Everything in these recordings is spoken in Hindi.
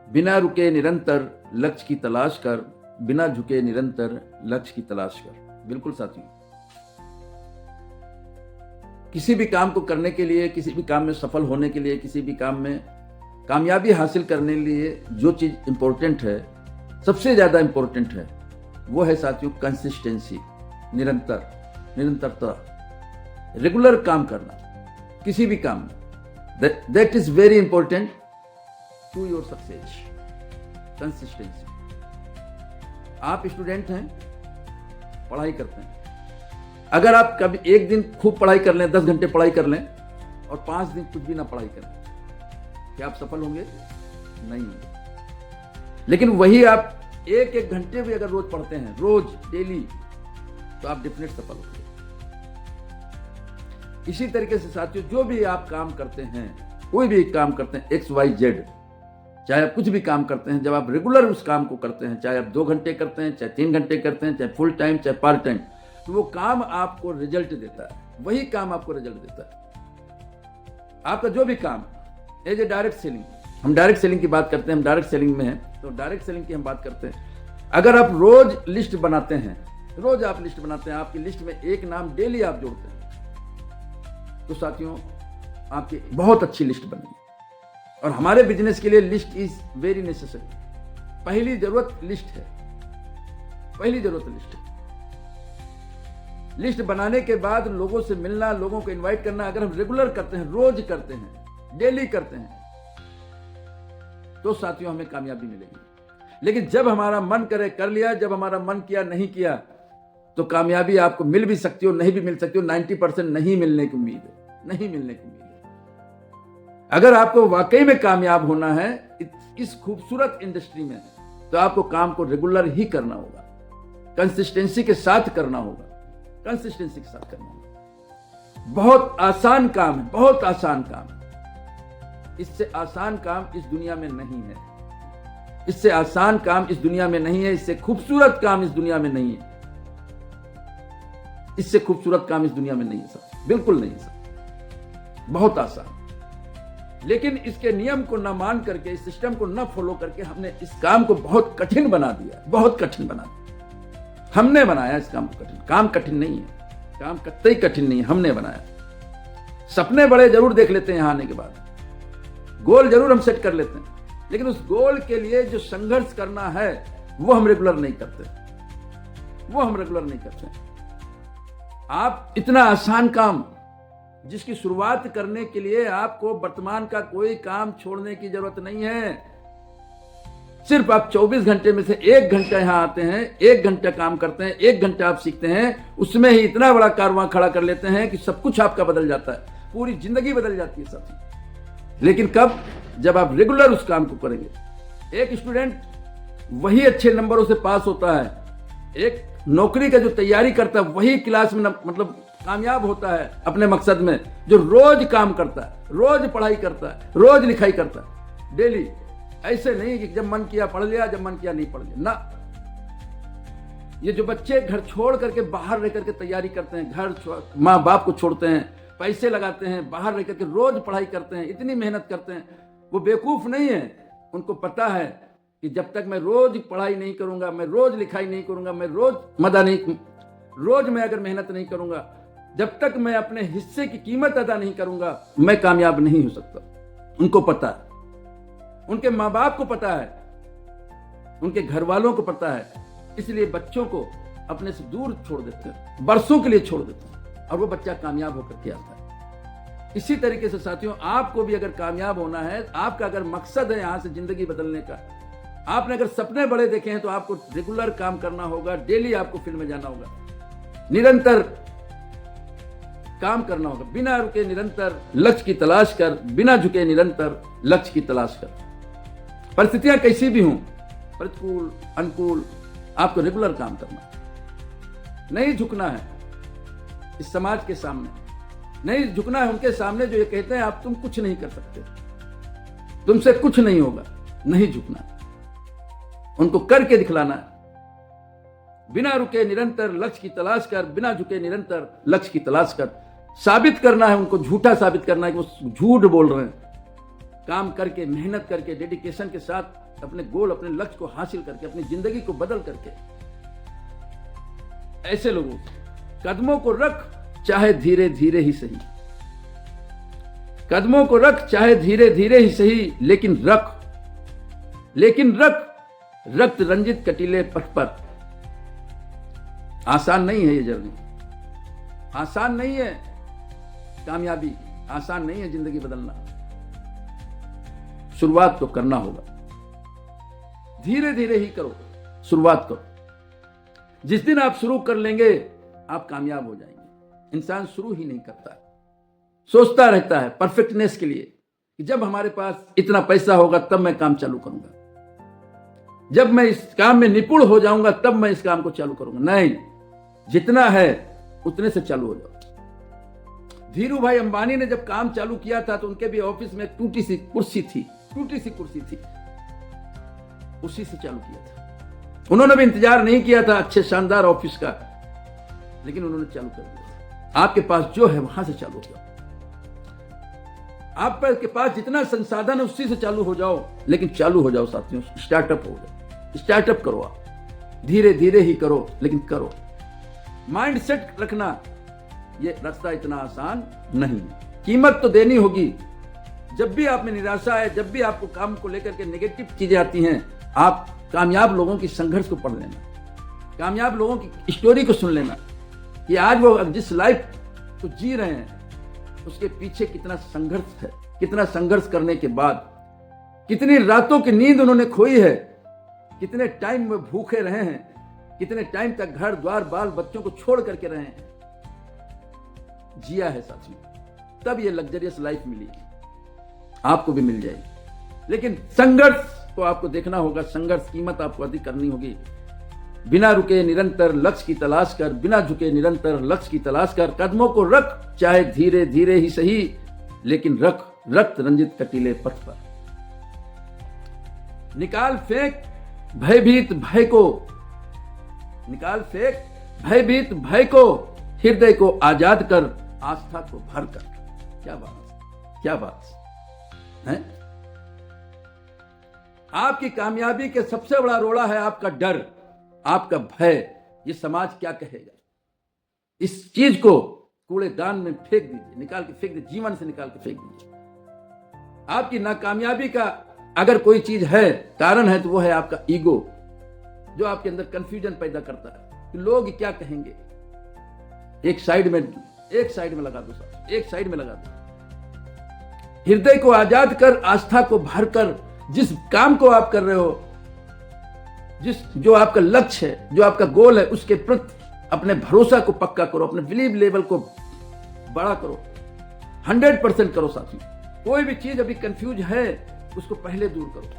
बिना रुके निरंतर लक्ष्य की तलाश कर, बिना झुके निरंतर लक्ष्य की तलाश कर। बिल्कुल साथियों, किसी भी काम को करने के लिए, किसी भी काम में सफल होने के लिए, किसी भी काम में कामयाबी हासिल करने के लिए जो चीज इंपॉर्टेंट है, सबसे ज्यादा इंपॉर्टेंट है, वो है साथियों कंसिस्टेंसी, निरंतरता, रेगुलर काम करना किसी भी काम में। That is very important to your success. Consistency. आप स्टूडेंट हैं, पढ़ाई करते हैं, अगर आप कभी एक दिन खूब पढ़ाई कर लें, 10 घंटे पढ़ाई कर लें, और 5 दिन कुछ भी ना पढ़ाई करें, क्या आप सफल होंगे? नहीं होंगे। लेकिन वही आप एक घंटे भी अगर रोज पढ़ते हैं, रोज डेली, तो आप डेफिनेट सफल होंगे। इसी तरीके से साथियों, जो भी आप काम करते हैं, कोई भी काम करते हैं, XYZ, चाहे आप कुछ भी काम करते हैं, जब आप रेगुलर उस काम को करते हैं, चाहे आप 2 घंटे करते हैं, चाहे 3 घंटे करते हैं, चाहे फुल टाइम, चाहे पार्ट टाइम, तो वो काम आपको रिजल्ट देता है। वही काम आपको रिजल्ट देता है। आपका जो भी काम एज ए डायरेक्ट सेलिंग, हम डायरेक्ट सेलिंग की बात करते हैं, हम डायरेक्ट सेलिंग में हैं, तो डायरेक्ट सेलिंग की हम बात करते हैं। अगर आप रोज लिस्ट बनाते हैं, रोज आप लिस्ट बनाते हैं, आपकी लिस्ट में एक नाम डेली आप जोड़ते हैं, तो साथियों आपकी बहुत अच्छी लिस्ट बनेगी। और हमारे बिजनेस के लिए लिस्ट इज वेरी नेसेसरी। पहली जरूरत लिस्ट है, पहली जरूरत लिस्ट है। लिस्ट बनाने के बाद लोगों से मिलना, लोगों को इनवाइट करना, अगर हम रेगुलर करते हैं, रोज करते हैं, डेली करते हैं, तो साथियों हमें कामयाबी मिलेगी। लेकिन जब हमारा मन करे कर लिया, जब हमारा मन किया नहीं किया, तो कामयाबी आपको मिल भी सकती हो, नहीं भी मिल सकती हो। 90% नहीं मिलने की उम्मीद है, नहीं मिलने की उम्मीद है। अगर आपको वाकई में कामयाब होना है इस खूबसूरत इंडस्ट्री में, तो आपको काम को रेगुलर ही करना होगा, कंसिस्टेंसी के साथ करना होगा, कंसिस्टेंसी के साथ करना होगा। बहुत आसान काम है, बहुत आसान काम है। इससे आसान काम इस दुनिया में नहीं है, इससे आसान काम इस दुनिया में नहीं है, इससे खूबसूरत काम इस दुनिया में नहीं है, इससे खूबसूरत काम इस दुनिया में नहीं है सर, बिल्कुल नहीं सर। बहुत आसान। लेकिन इसके नियम को न मान करके, इस सिस्टम को न फॉलो करके, हमने इस काम को बहुत कठिन बना दिया, बहुत कठिन बना दिया। हमने बनाया इस काम को कठिन। काम कठिन नहीं है, काम कतई कठिन नहीं है, हमने बनाया। सपने बड़े जरूर देख लेते हैं, यहां आने के बाद गोल जरूर हम सेट कर लेते हैं, लेकिन उस गोल के लिए जो संघर्ष करना है, वो हम रेगुलर नहीं करते, वो हम रेगुलर नहीं करते। आप इतना आसान काम, जिसकी शुरुआत करने के लिए आपको वर्तमान का कोई काम छोड़ने की जरूरत नहीं है। सिर्फ आप 24 घंटे में से 1 घंटा यहां आते हैं, 1 घंटा काम करते हैं, 1 घंटा आप सीखते हैं, उसमें ही इतना बड़ा कारवां खड़ा कर लेते हैं कि सब कुछ आपका बदल जाता है, पूरी जिंदगी बदल जाती है साथी। लेकिन कब? जब आप रेगुलर उस काम को करेंगे। एक स्टूडेंट वही अच्छे नंबरों से पास होता है, एक नौकरी का जो तैयारी करता है वही क्लास में मतलब कामयाब होता है अपने मकसद में, जो रोज काम करता है, रोज पढ़ाई करता है, रोज लिखाई करता है, डेली। ऐसे नहीं कि जब मन किया पढ़ लिया, जब मन किया नहीं पढ़ लिया ना। ये जो बच्चे घर छोड़ करके बाहर रह करके तैयारी करते हैं, घर माँ बाप को छोड़ते हैं, पैसे लगाते हैं, बाहर रह करके रोज पढ़ाई करते हैं, इतनी मेहनत करते हैं, वो बेवकूफ नहीं है। उनको पता है कि जब तक मैं रोज पढ़ाई नहीं करूंगा, मैं रोज लिखाई नहीं करूंगा, मैं रोज रोज मैं अगर मेहनत नहीं करूंगा, जब तक मैं अपने हिस्से की कीमत अदा नहीं करूंगा, मैं कामयाब नहीं हो सकता। उनको पता है, उनके माँ बाप को पता है, उनके घर वालों को पता है, इसलिए बच्चों को अपने से दूर छोड़ देते हैं, बरसों के लिए छोड़ देते हैं, और वो बच्चा कामयाब होकर के आता है। इसी तरीके से साथियों, आपको भी अगर कामयाब होना है, आपका अगर मकसद है यहां से जिंदगी बदलने का, आपने अगर सपने बड़े देखे हैं, तो आपको रेगुलर काम करना होगा, डेली आपको फील्ड में जाना होगा, निरंतर काम करना होगा, बिना रुके निरंतर लक्ष्य की तलाश कर, बिना झुके निरंतर लक्ष्य की तलाश कर। परिस्थितियां कैसी भी हों, प्रतिकूल अनुकूल, आपको रेगुलर काम करना, नहीं झुकना है इस समाज के सामने, नहीं झुकना है उनके सामने जो ये कहते हैं आप तुम कुछ नहीं कर सकते, तुमसे कुछ नहीं होगा। नहीं झुकना, उनको करके दिखलाना है। बिना रुके निरंतर लक्ष्य की तलाश कर, बिना झुके निरंतर लक्ष्य की तलाश कर। साबित करना है उनको, झूठा साबित करना है कि वो झूठ बोल रहे हैं, काम करके, मेहनत करके, डेडिकेशन के साथ अपने गोल, अपने लक्ष्य को हासिल करके, अपनी जिंदगी को बदल करके, ऐसे लोगों कदमों को रख, चाहे धीरे धीरे ही सही, कदमों को रख, चाहे धीरे धीरे ही सही, लेकिन रख रक्त रंजित कटीले पथ पर। आसान नहीं है ये जर्नी, आसान नहीं है कामयाबी, आसान नहीं है जिंदगी बदलना। शुरुआत तो करना होगा, धीरे धीरे ही करो, शुरुआत करो। जिस दिन आप शुरू कर लेंगे आप कामयाब हो जाएंगे। इंसान शुरू ही नहीं करता है, सोचता रहता है परफेक्टनेस के लिए कि जब हमारे पास इतना पैसा होगा तब मैं काम चालू करूंगा, जब मैं इस काम में निपुण हो जाऊंगा तब मैं इस काम को चालू करूंगा। नहीं, जितना है उतने से चालू हो जाओ। धीरू भाई अंबानी ने जब काम चालू किया था तो उनके भी ऑफिस में टूटी सी कुर्सी थी, उसी से चालू किया था। उन्होंने भी इंतजार नहीं किया था अच्छे शानदार ऑफिस का, लेकिन उन्होंने चालू कर दिया। आपके पास जो है वहां से चालू हो जाओ, आपके पास जितना संसाधन है उसी से चालू हो जाओ, लेकिन चालू हो जाओ साथियों, स्टार्टअप हो जाओ, स्टार्टअप करो। आप धीरे धीरे ही करो, लेकिन करो। माइंड सेट रखना, ये रास्ता इतना आसान नहीं, कीमत तो देनी होगी। जब भी आप में निराशा है, जब भी आपको काम को लेकर के नेगेटिव चीजें आती हैं, आप कामयाब लोगों की संघर्ष को पढ़ लेना, कामयाब लोगों की स्टोरी को सुन लेना कि आज वो जिस लाइफ को जी रहे हैं उसके पीछे कितना संघर्ष है, कितना संघर्ष करने के बाद कितनी रातों की नींद उन्होंने खोई है, कितने टाइम में भूखे रहे हैं, कितने टाइम तक घर द्वार बाल बच्चों को छोड़ करके रहे हैं, जिया है साथियों। तब ये लग्जरियस लाइफ मिली, आपको भी मिल जाएगी। लेकिन संघर्ष को आपको देखना होगा, संघर्ष कीमत आपको अधिक करनी होगी। बिना रुके निरंतर लक्ष्य की तलाश कर, बिना झुके निरंतर लक्ष्य की तलाश कर, कदमों को रख, चाहे धीरे धीरे ही सही, लेकिन रख रक्त रंजित कटीले पथ पर। निकाल फेंक भयभीत भय को, निकाल फेंक भयभीत भय को, हृदय को आजाद कर, आस्था को भर कर। क्या बात, क्या बात है। आपकी कामयाबी के सबसे बड़ा रोड़ा है आपका डर, आपका भय। ये समाज क्या कहेगा, इस चीज को कूड़ेदान में फेंक दीजिए, निकाल के फेंक दीजिए, जीवन से निकाल के फेंक दीजिए। आपकी नाकामयाबी का अगर कोई चीज है, कारण है, तो वो है आपका ईगो, जो आपके अंदर कंफ्यूजन पैदा करता है कि लोग क्या कहेंगे। एक साइड में लगा दो साहब, एक साइड में लगा दो। हृदय को आजाद कर, आस्था को भर कर, जिस काम को आप कर रहे हो, जो आपका लक्ष्य है, जो आपका गोल है, उसके प्रति अपने भरोसा को पक्का करो, अपने बिलीव लेवल को बड़ा करो, 100% करो साथी। कोई भी चीज अभी कंफ्यूज है उसको पहले दूर करो,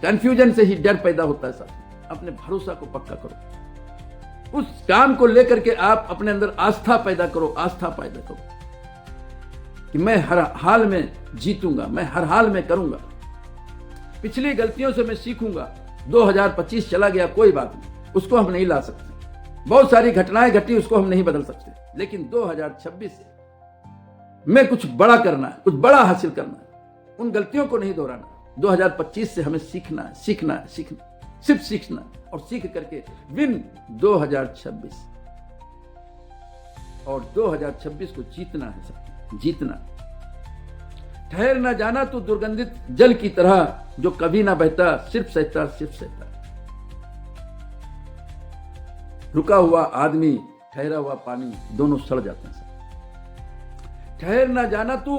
कंफ्यूजन से ही डर पैदा होता है साथी। अपने भरोसा को पक्का करो, उस काम को लेकर के आप अपने अंदर आस्था पैदा करो, आस्था पैदा करो कि मैं हर हाल में जीतूंगा, मैं हर हाल में करूंगा, पिछली गलतियों से मैं सीखूंगा। 2025 चला गया, कोई बात नहीं, उसको हम नहीं ला सकते, बहुत सारी घटनाएं घटी, उसको हम नहीं बदल सकते, लेकिन 2026 में कुछ बड़ा करना है, कुछ बड़ा हासिल करना है, उन गलतियों को नहीं दोहराना। 2025 से हमें सीखना है, सीखना है, सीखना, सिर्फ सीखना और सीख करके विन 2026, और 2026 को जीतना है सर, जीतना। ठहर ना जाना तू दुर्गंधित जल की तरह, जो कभी ना बहता, सिर्फ सहता, सिर्फ सहता। रुका हुआ आदमी, ठहरा हुआ पानी, दोनों सड़ जाते हैं सर। ठहर ना जाना तू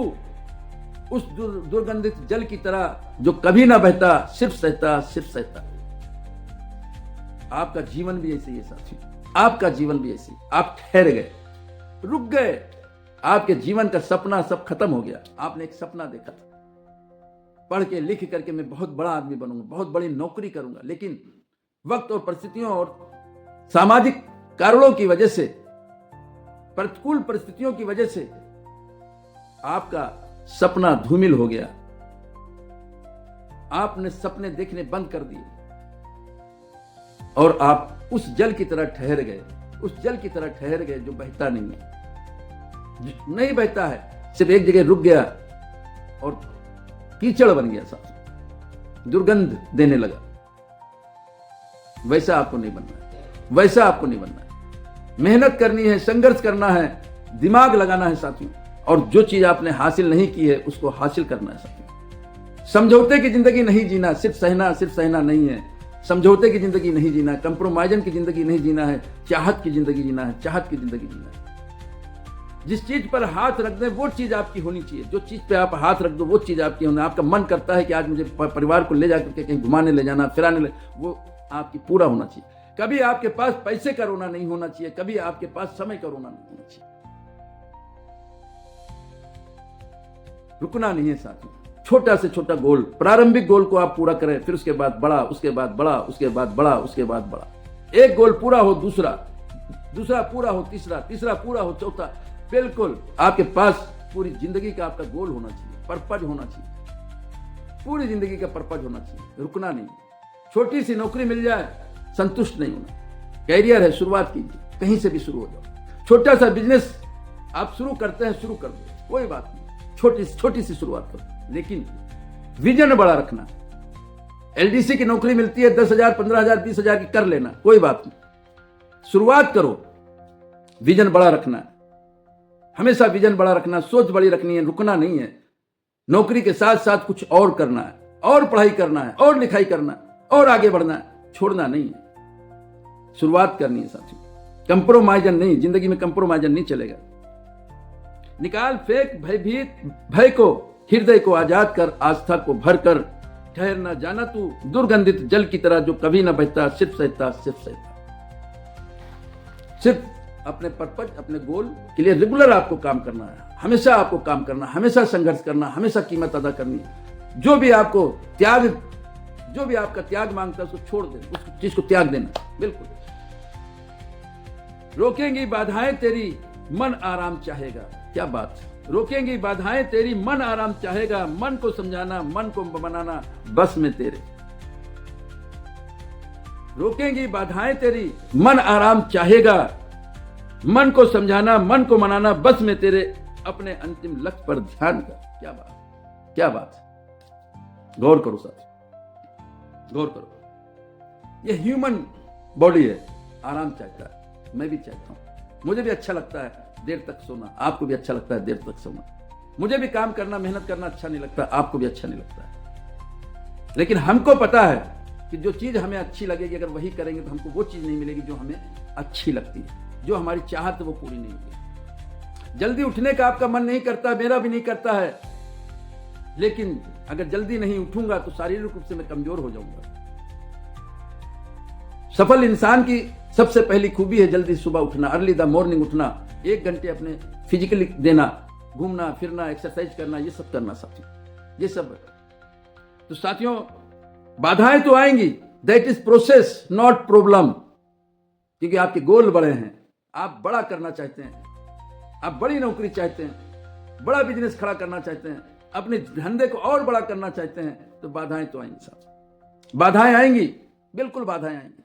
उस दुर्गंधित जल की तरह, जो कभी ना बहता, सिर्फ सहता, सिर्फ सहता। आपका जीवन भी ऐसे ही है साथी, आपका जीवन भी ऐसे ही। आप ठहर गए, रुक गए, आपके जीवन का सपना सब खत्म हो गया। आपने एक सपना देखा था, पढ़ के लिख करके मैं बहुत बड़ा आदमी बनूंगा, बहुत बड़ी नौकरी करूंगा, लेकिन वक्त और परिस्थितियों और सामाजिक कारणों की वजह से, प्रतिकूल परिस्थितियों की वजह से आपका सपना धूमिल हो गया। आपने सपने देखने बंद कर दिए और आप उस जल की तरह ठहर गए, उस जल की तरह ठहर गए जो बहता नहीं है, नहीं बहता है, सिर्फ एक जगह रुक गया और कीचड़ बन गया साथियों, दुर्गंध देने लगा। वैसा आपको नहीं बनना है, वैसा आपको नहीं बनना है। मेहनत करनी है, संघर्ष करना है, दिमाग लगाना है साथियों, और जो चीज आपने हासिल नहीं की है उसको हासिल करना है साथियों। समझौते की जिंदगी नहीं जीना, सिर्फ सहना नहीं है। समझौते की जिंदगी नहीं जीना, कंप्रोमाइजन की जिंदगी नहीं जीना है, चाहत की जिंदगी जीना है, चाहत की जिंदगी जीना है। जिस चीज पर हाथ रख दें वो चीज आपकी होनी चाहिए, जो चीज पे आप हाथ रख दो वो चीज आपकी होना। आपका मन करता है कि आज मुझे परिवार को ले जाकर के कहीं घुमाने ले जाना, फिराने वो आपकी पूरा होना चाहिए। कभी आपके पास पैसे का रोना नहीं होना चाहिए, कभी आपके पास समय का रोना नहीं होना चाहिए। रुकना नहीं है साथियों। छोटा से छोटा गोल, प्रारंभिक गोल को आप पूरा करें, फिर उसके बाद बड़ा, उसके बाद बड़ा, उसके बाद बड़ा, उसके बाद बड़ा। एक गोल पूरा हो, दूसरा पूरा हो, तीसरा पूरा हो, चौथा। बिल्कुल आपके पास पूरी जिंदगी का आपका गोल होना चाहिए, पर्पज होना चाहिए, पूरी जिंदगी का पर्पज होना चाहिए। रुकना नहीं। छोटी सी नौकरी मिल जाए संतुष्ट नहीं होना। कैरियर है, शुरुआत कीजिए, कहीं से भी शुरू हो जाओ। छोटा सा बिजनेस आप शुरू करते हैं, शुरू कर दो, कोई बात नहीं, छोटी सी शुरुआत करो, लेकिन विजन बड़ा रखना। एलडीसी की नौकरी मिलती है 10,000, 15,000, 20,000 की, कर लेना, कोई बात नहीं। शुरुआत करो, विजन बड़ा रखना है, हमेशा विजन बड़ा रखना, सोच बड़ी रखनी है, रुकना नहीं है। नौकरी के साथ साथ कुछ और करना है, और पढ़ाई करना है, और लिखाई करना है, और आगे बढ़ना है, छोड़ना नहीं है। शुरुआत करनी है साथियों, कंप्रोमाइजन नहीं, जिंदगी में कंप्रोमाइजन नहीं चलेगा। निकाल फेंक भय को, हृदय को आजाद कर, आस्था को भर कर। ठहर न जाना तू दुर्गंधित जल की तरह, जो कभी न बहता, सिर्फ सहता। सिर्फ अपने पर्पज, अपने गोल के लिए रेगुलर आपको काम करना है, हमेशा आपको काम करना, हमेशा संघर्ष करना, हमेशा कीमत अदा करनी है। जो भी आपका त्याग मांगता है उसको छोड़ देना, उस चीज को त्याग देना। बिल्कुल रोकेंगी बाधाएं तेरी, मन आराम चाहेगा। क्या बात, रोकेंगी बाधाएं तेरी, मन आराम चाहेगा। मन को समझाना, मन को बनाना बस में तेरे। रोकेंगी बाधाएं तेरी, मन आराम चाहेगा। मन को समझाना, मन को मनाना बस में तेरे। अपने अंतिम लक्ष्य पर ध्यान कर। क्या बात, क्या बात। गौर करो साथी, गौर करो। ये ह्यूमन बॉडी है, आराम चाहता है, मैं भी चाहता हूं। मुझे भी अच्छा लगता है देर तक सोना, आपको भी अच्छा लगता है देर तक सोना। मुझे भी काम करना, मेहनत करना अच्छा नहीं लगता, आपको भी अच्छा नहीं लगता है। लेकिन हमको पता है कि जो चीज हमें अच्छी लगेगी, अगर वही करेंगे तो हमको वो चीज नहीं मिलेगी जो हमें अच्छी लगती है, जो हमारी चाहत वो पूरी नहीं होगी। जल्दी उठने का आपका मन नहीं करता, मेरा भी नहीं करता है, लेकिन अगर जल्दी नहीं उठूंगा तो शारीरिक रूप से मैं कमजोर हो जाऊंगा। सफल इंसान की सबसे पहली खूबी है जल्दी सुबह उठना, अर्ली द मॉर्निंग उठना, 1 घंटे अपने फिजिकली देना, घूमना फिरना, एक्सरसाइज करना, ये सब करना साथियों, ये सब। तो साथियों बाधाएं तो आएंगी, that is process not problem, क्योंकि आपके गोल बड़े हैं, आप बड़ा करना चाहते हैं, आप बड़ी नौकरी चाहते हैं, बड़ा बिजनेस खड़ा करना चाहते हैं, अपने धंधे को और बड़ा करना चाहते हैं, तो बाधाएं तो आएंगी साथ, बाधाएं आएंगी, बिल्कुल बाधाएं आएंगी।